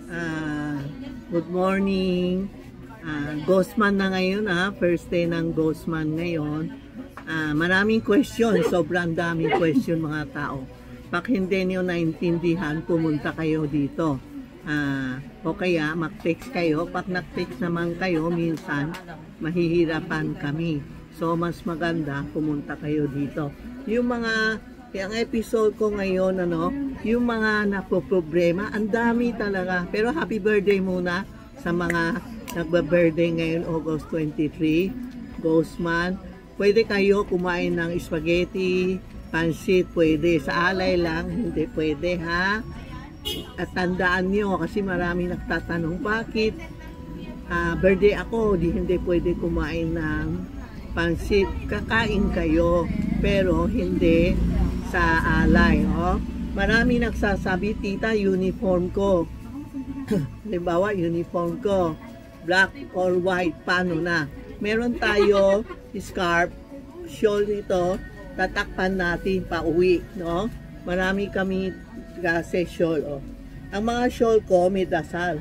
Ah, good morning. Ghostman na ngayon first day ng Ghostman ngayon. Maraming question, sobrang daming question mga tao. Pag hindi nyo naintindihan, pumunta kayo dito. O kaya mag-text kayo. Pag nag-text naman kayo, minsan mahihirapan kami. So mas maganda pumunta kayo dito. Yung episode ko ngayon, yung mga napoproblema, ang dami talaga. Pero happy birthday muna sa mga nagba-birthday ngayon, August 23, Ghostman. Pwede kayo kumain ng spaghetti, pansit, pwede. Sa alay lang, hindi pwede ha. At tandaan nyo, kasi marami nagtatanong, bakit birthday ako, hindi pwede kumain ng pansit. Kakain kayo, pero hindi sa alay. Marami nagsasabi, tita, uniform ko. Halimbawa, uniform ko, black or white, paano na? Meron tayo scarf, shawl nito, tatakpan natin pa uwi, no? Marami kami kasi shawl, Ang mga shawl ko, may dasal.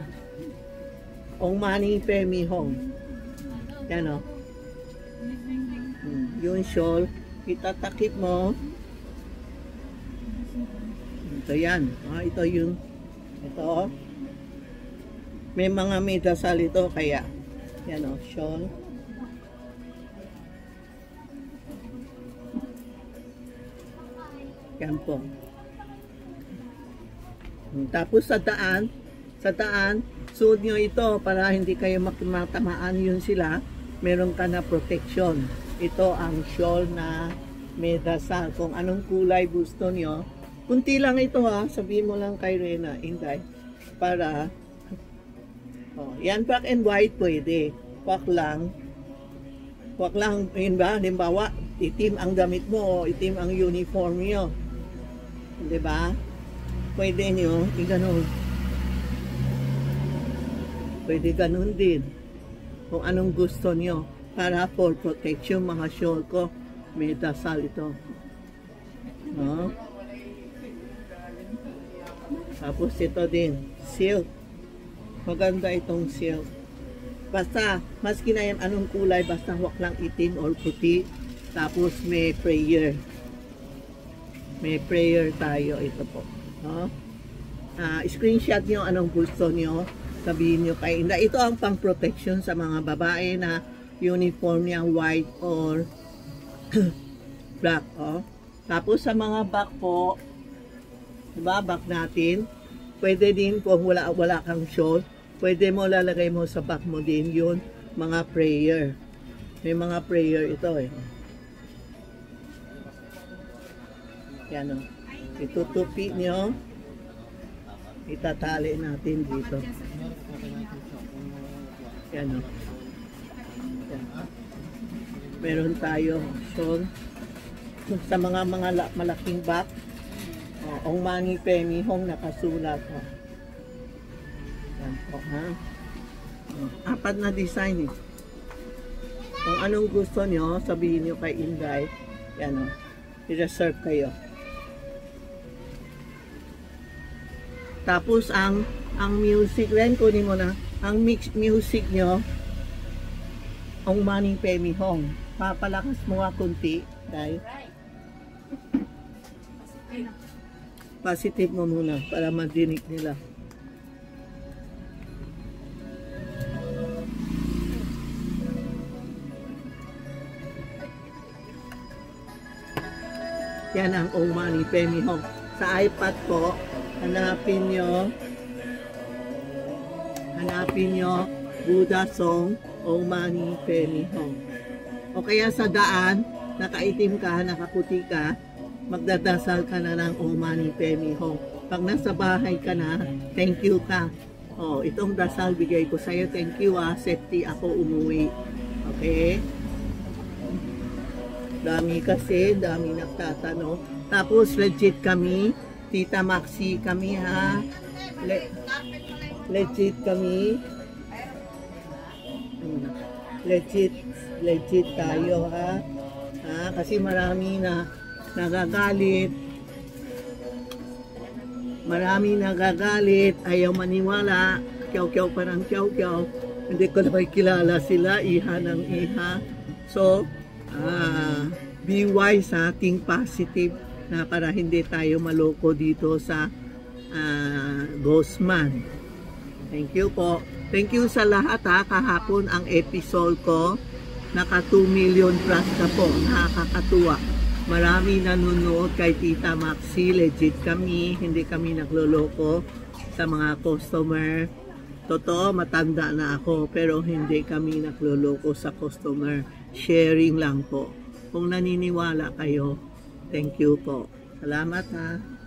Ong mani pemi hong. Yan, Yung shawl, itatakip mo. Ito yan. Ito yung, ito, may mga may dasal ito, kaya, yan shawl. Yan po. Tapos sa daan, suot nyo ito para hindi kayo matamaan yun sila. Meron ka na protection. Ito ang shawl na may dasal. Kung anong kulay gusto nyo. Kunti lang ito sabihin mo lang kay Rena, Inday. Para, yan black and white pwede. Wag lang, yun ba? Halimbawa, itim ang damit mo, itim ang uniform nyo. Diba? Pwede nyo, ganun. Pwede ganun din. Kung anong gusto nyo. Para for protection, mga shawl ko, may dasal ito. Tapos ito din, silk. Maganda itong silk. Basta, maski na yan anong kulay, basta huwag lang itim or puti. Tapos may prayer. May prayer tayo, ito po. Screenshot nyo anong gusto nyo. Sabihin nyo kay Inday. Ito ang pang protection sa mga babae na uniform niya white or black. Tapos sa mga back po, diba, back natin, pwede din kung wala kang shawl, pwede mo lalagay mo sa back mo din yun, mga prayer. May mga prayer ito Yan itutupi nyo, itatali natin dito. Yan Yan. Meron tayo shawl sa mga malaking back. Ang mani pemi hong nakasulat. Yan po apat na design Kung anong gusto nyo, sabihin nyo kay Inday. Yan i-reserve kayo. Tapos ang music rin, kunin mo na. Ang mixed music nyo, ang mani pemi hong. Papalakas mo kunti. Dahil positive mo muna para madinig nila. Yan ang Ong Mani Pemi Hong. Sa iPad po, hanapin nyo Buddha Song Ong Mani Pemi Hong. O kaya sa daan, nakaitim ka, nakaputi ka, magdadasal ka na ng Ong Mani Pemi Hong. Pag nasa bahay ka na, thank you ka. Itong dasal bigay ko sa'yo, thank you safety ako umuwi. Okay? Dami nagtatanong. Tapos legit kami, Tita Maxi kami legit kami. Legit tayo kasi marami na nagagalit. Marami nagagalit, ayaw maniwala, kyaw-kyaw parang kyaw-kyaw. Hindi ko na kilala sila, iha ng iha. So, be wise ha, think positive na para hindi tayo maloko dito sa Ghostman. Thank you po. Thank you sa lahat ha, kahapon ang episode ko, naka 2 million plus na po, nakakatuwa. Marami nanonood kay Tita Maxi, legit kami, hindi kami nagloloko sa mga customer. Totoo, matanda na ako, pero hindi kami nagloloko sa customer. Sharing lang po. Kung naniniwala kayo, thank you po. Salamat ha.